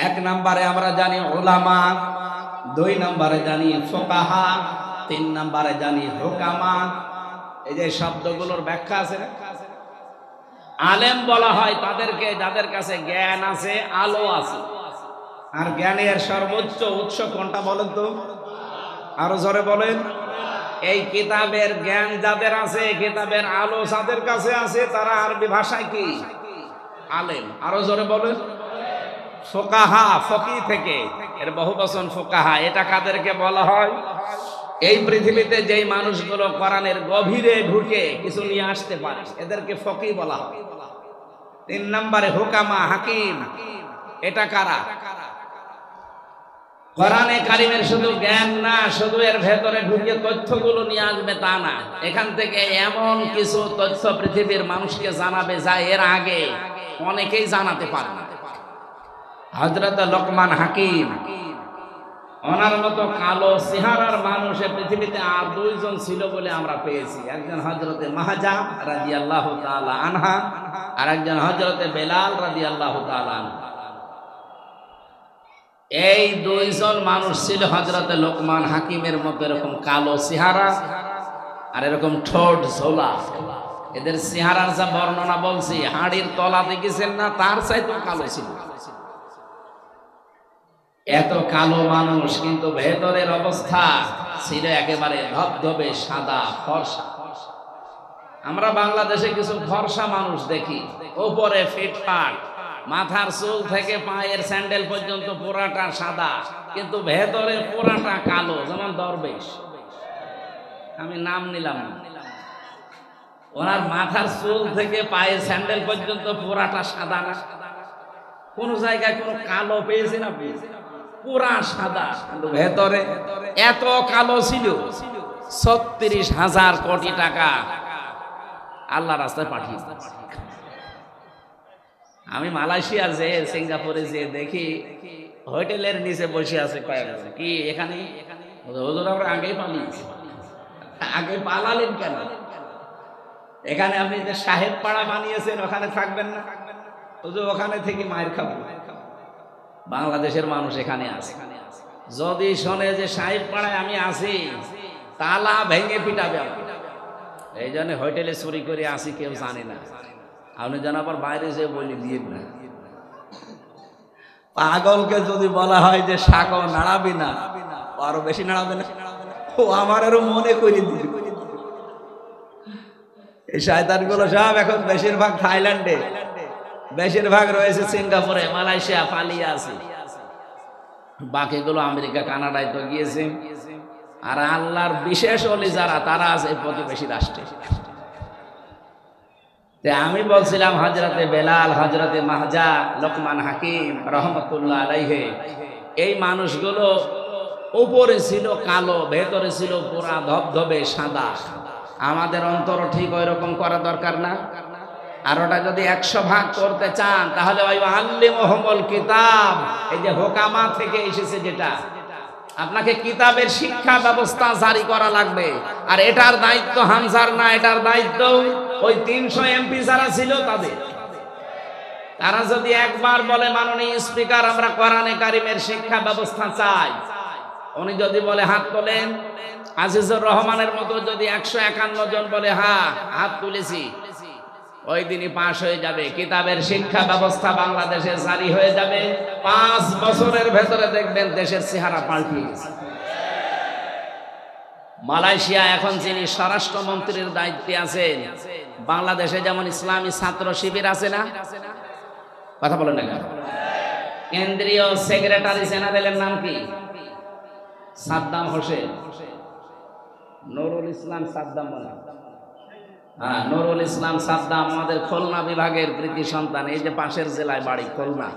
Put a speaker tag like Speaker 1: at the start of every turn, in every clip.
Speaker 1: এক নম্বরে আমরা জানি উলামা, দুই নম্বরে জানি ফুকাহা, তিন নম্বরে জানি হুকামা। এই যে শব্দগুলোর ব্যাখ্যা আছে। আলেম বলা হয় তাদেরকে যাদের কাছে জ্ঞান আছে, আলো আছে। আর জ্ঞানের সর্বোচ্চ উৎস কোনটা বলেন তো? আরো জোরে বলেন। এই কিতাবের জ্ঞান যাদের আছে, কিতাবের আলো যাদের কাছে আছে, তারা আরবি ভাষায় কি? আলেম। আরো জোরে বলেন। ফুকাহা, ফকি থেকে এর বহুবচন ফুকাহা। এটা কাদেরকে বলা হয়? এই পৃথিবীতে যেই মানুষগুলো কোরআনের গভীরে ঢুকে কিছু নিয়ে আসতে পারে, এদেরকে ফকি বলা হয়। তিন নম্বরে হুকামা, হাকিম। এটা কারা? কোরআনে কারিমের শুধু জ্ঞান না, শুধু এর ভেতরে ঢুকে তথ্যগুলো নিয়ে আসবে তা না, এখান থেকে এমন কিছু তথ্য পৃথিবীর মানুষকে জানাবে যা এর আগে অনেকেই জানাতে পারে না। হযরত লোকমান হাকিম, ওনার মতো কালো চেহারার মানুষ পৃথিবীতে আর দুইজন ছিল বলে আমরা পেয়েছি। একজন হযরতে মাহজা রাদিয়াল্লাহু তাআলা আনহা, আর একজন হযরতে বেলাল রাদিয়াল্লাহু তাআলা আনহু। এই দুইজন মানুষ ছিল হযরতে লোকমান হাকিমের মতো এরকম কালো চেহারা আর এরকম ঠোঁট ঝোলা। এদের চেহারার যা বর্ণনা বলছি, হাড়ির তলা দেখেছেন না, তার চাইতেও কালো ছিল। এত কালো মানুষ, কিন্তু ভেতরের অবস্থা ছিল একেবারে ধবধবে সাদা ফর্সা। আমরা বাংলাদেশে কিছু ফর্সা মানুষ দেখি, উপরে ফিটফাট, মাথার চুল থেকে পায়ের স্যান্ডেল পর্যন্ত পুরাটা সাদা, কিন্তু ভেতরে পুরাটা কালো, যেমন দরবেশ। আমি নাম নিলাম না। ওনার মাথার চুল থেকে পায়ের স্যান্ডেল পর্যন্ত পুরাটা সাদা না, কোন জায়গায় কোনো কালো পেয়েছেন আপনি? পুরা সাদা, কিন্তু ভেতরে এত কালো ছিল। ৩৬,০০০ কোটি টাকা আল্লাহ রাস্তায় পাঠিয়ে। আমি মালয়েশিয়া যে, সিঙ্গাপুরে যে দেখি হোটেলের নিচে বসে আছে কয়েকজন। কি এখানে হুজুর আমরা আগেই পালিয়েছি। আগে পালালেন কেন? এখানে আপনি যে সাহেব পাড়া বানিয়েছেন, ওখানে থাকবেন না? হুজুর ওখানে থেকে মায়ের খাবো। বাংলাদেশের মানুষ এখানে আছে, যদি শোনে যে সাহেব পাড়ায় আমি আছি, তালা ভেঙে পিটাবে। এই জন্য হোটেলে চুরি করে আসি, কেউ জানে না। আপনি যেন আবার বাইরে যে বলি দিয়ে না। পাগলকে যদি বলা হয় যে শাকও নাড়াবি না, আরো বেশি নাড়াবে না। ও আমার আরো মনে করে দিবে। এই শয়তানগুলো সব এখন বেশিরভাগ থাইল্যান্ডে, বেশিরভাগ রয়েছে সিঙ্গাপুরে, মালয়েশিয়া, পালিয়ে আছে। বাকিগুলো আমেরিকা, কানাডায় তো গিয়েছে। আর আল্লাহর বিশেষ ওলি যারা, তারা আছে প্রতিবেশী রাষ্ট্রে। আমি বলছিলাম হযরতে বেলাল, হযরতে মাহজা, লোকমান হাকিম রহমতুল্লাহ আলাইহি, এই মানুষগুলো উপরে ছিল কালো, ভেতরে ছিল পুরা ধবধবে সাদা। আমাদের অন্তর ঠিক ওই রকম করা দরকার না? আর ওটা যদি ১০০ ভাগ করতে চান, তাহলে ওই আল্লিমুহুমুল কিতাব, এই যে হুকামা থেকে এসেছে, যেটা আপনাকে কিতাবের শিক্ষা ব্যবস্থা জারি করা লাগবে। আর এটার দায়িত্ব হামজার না, এটার দায়িত্ব ওই ৩০০ এমপি যারা ছিল তাদের। তারা যদি একবার বলে, মাননীয় স্পিকার আমরা কোরআনে কারিমের শিক্ষা ব্যবস্থা চাই, উনি যদি বলে হাত তোলেন, আজিজুর রহমানের মতো যদি ১৫১ জন বলে হ্যাঁ হাত তুলেছি, ওই দিনই পাশ হয়ে যাবে। কিতাবের শিক্ষা ব্যবস্থা বাংলাদেশে জারি হয়ে যাবে। ৫ বছরের ভেতরে দেখবেন দেশের চেহারা পাল্টে গেছে। মালয়েশিয়া এখন যিনি স্বরাষ্ট্রমন্ত্রীর দায়িত্বে আছেন, বাংলাদেশে যেমন ইসলামী ছাত্র শিবির আছে না, কথা বলেন না কেন? কেন্দ্রীয় সেক্রেটারি জেনারেলের নাম কি? সাদ্দাম হোসেন, নুরুল ইসলাম সাদ্দাম বলে। হ্যাঁ, নুরুল ইসলাম সাদ্দাম আমাদের খুলনা বিভাগের কৃতি সন্তান। এই যে পাশের জেলায় বাড়ি খুলনা,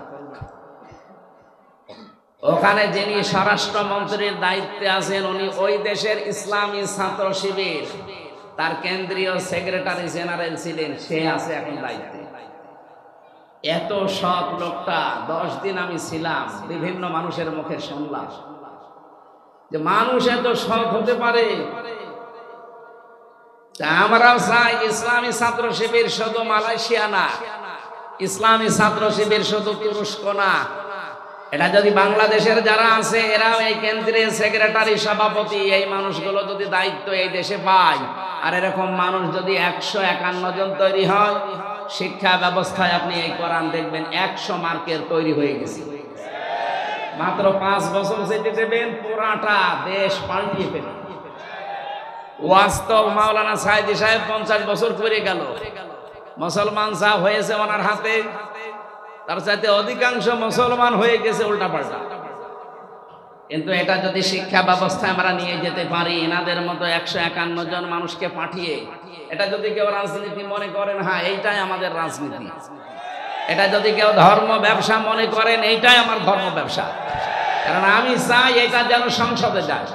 Speaker 1: ওখানে যিনি স্বরাষ্ট্রমন্ত্রীর দায়িত্বে আছেন, উনি ওই দেশের ইসলামী ছাত্র শিবির, তার কেন্দ্রীয় সেক্রেটারি জেনারেল ছিলেন। সে আছে এখন দায়িত্বে। এত সৎ লোকটা, 10 দিন আমি ছিলাম, বিভিন্ন মানুষের মুখে শুনলাম যে মানুষ এত সৎ হতে পারে। আমরাও চাই ইসলামী ছাত্র শিবির শুধু মালয়েশিয়া না, ইসলামী ছাত্র শিবির শুধু তুরস্ক না, এটা যদি বাংলাদেশের যারা আছে এরাও এই কেন্দ্রের সেক্রেটারি সভাপতি এই মানুষগুলো যদি দায়িত্ব এই দেশে পায়, আর এরকম মানুষ যদি 151 জন তৈরি হয়, শিক্ষা ব্যবস্থায় আপনি এই কোরআন দেখবেন 100 মার্কের তৈরি হয়ে গেছে। মাত্র 5 বছর যেতে দেবেন পুরাটা দেশ পাল্টিয়ে ফেলে। ওয়াস্তব মাওলানা সাইদি সাহেব 50 বছর করে গেল, মুসলমান যা হয়েছে ওনার হাতে তার চাইতে অধিকাংশ মুসলমান হয়ে গেছে উল্টাপাল্টা। কিন্তু এটা যদি শিক্ষা ব্যবস্থায় আমরা নিয়ে যেতে পারি, এনাদের মতো 151 জন মানুষকে পাঠিয়ে, এটা যদি কেউ রাজনীতি মনে করেন, হ্যাঁ এইটাই আমাদের রাজনীতি, এটা যদি কেউ ধর্ম ব্যবসা মনে করেন, এইটাই আমার ধর্ম ব্যবসা, কারণ আমি চাই এটা যেন সংসদে যায়।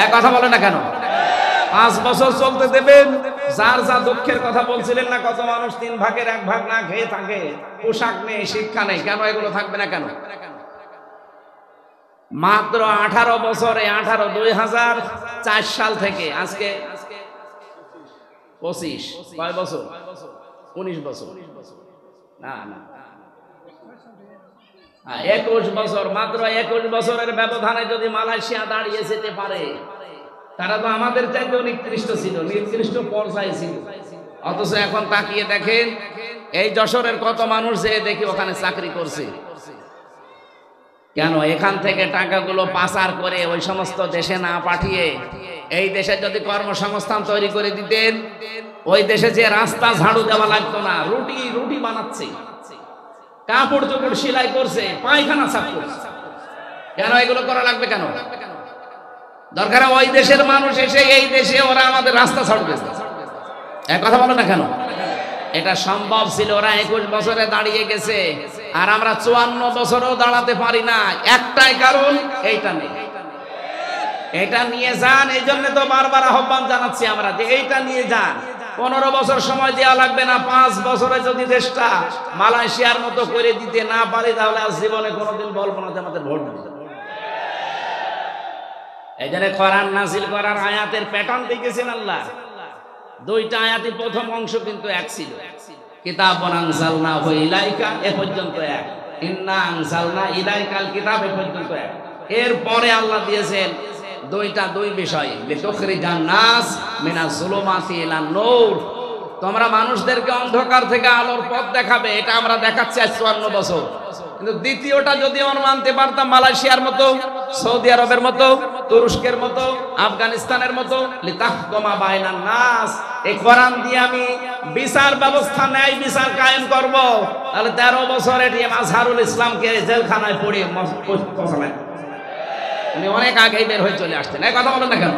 Speaker 1: এক কথা বলে না কেন? 5 বছর চলতে দেবেন। যার যা দুঃখের কথা বলছিলেন না, কত মানুষ 3 ভাগের 1 ভাগ না খেয়ে থাকে, পোশাক নেই, শিক্ষা নেই, কেন এগুলো থাকবে না কেন? মাত্র 18 বছরে 2004 সাল থেকে আজকে 25 কয় বছর? 19 বছর না না 21 বছর, মাত্র 21 বছরের ব্যবধানে যদি মালয়েশিয়া দাঁড়িয়ে যেতে পারে, তারা তো আমাদের চাইতে নিকৃষ্ট ছিল, নিকৃষ্ট পর্যায়ে ছিল। অথচ এখন তাকিয়ে দেখেন এই যশোরের কত মানুষ যে দেখি ওখানে চাকরি করছে। কেন? এখান থেকে টাকাগুলো পাচার করে ওই সমস্ত দেশে না পাঠিয়ে এই দেশে যদি কর্মসংস্থান তৈরি করে দিতেন, ওই দেশে যে রাস্তা ঝাড়ু দেওয়া লাগতো না, রুটি বানাচ্ছে, কাপড় চোপড় সেলাই করছে, পায়খানা সাফ করছে, কেন এগুলো করা লাগবে কেন? দরকার ওই দেশের মানুষ এসে এই দেশে ওরা আমাদের রাস্তা ছাড় দেবে। এক কথা বলো না কেন? এটা সম্ভব ছিল, ওরা 21 বছরে দাঁড়িয়ে গেছে, আর আমরা 54 বছরেও দাঁড়াতে পারি না। একটাই কারণ, এইটা নেই। এটা নিয়ে যান, এই জন্য তো বারবার আহ্বান জানাচ্ছি আমরা যে এইটা নিয়ে যান। 15 বছর সময় দেওয়া লাগবে না। 5 বছরে যদি দেশটা মালয়েশিয়ার মতো করে দিতে না পারি, তাহলে আর জীবনে কোনোদিন বলবো না যে আমাদের ভোট দিতে। এই জন্য কোরআন নাজিল করার আয়াতের প্যাটার্ন দেখেছেন আল্লাহ। 2টা আয়াতই প্রথম অংশ কিন্তু এক ছিল। কিতাবুন আনজালনাহু ইলাইকা এ পর্যন্ত এক, ইন্না আনজালনা ইলাইকাল কিতাব এ পর্যন্ত এক। এরপরে আল্লাহ দিয়েছেন 2 বিষয়, লিতুখরিজান নাস মিনাজ যুলুমাতি ইলান নূর। তোমরা মানুষদেরকে অন্ধকার থেকে আলোর পথ দেখাবে, এটা আমরা দেখাচ্ছি আজ 54 বছর। কিন্তু দ্বিতীয়টা যদি আমরা মানতে পারতাম, মালয়েশিয়ার মতো, সৌদি আরবের মতো, তুরস্কের মতো, আফগানিস্তানের মতো, লিতাহকুমা বাইনান নাস, এই কোরআন দিয়ে আমি বিচার ব্যবস্থা, ন্যায় বিচার কায়েম করব, তাহলে 13 বছর এটিএম আজহারুল ইসলামকে জেলখানায় পড়িয়ে পৌঁছালেন। উনি অনেক আগেই বের হয়ে চলে আসতেন। এই কথা বলেন না কেন?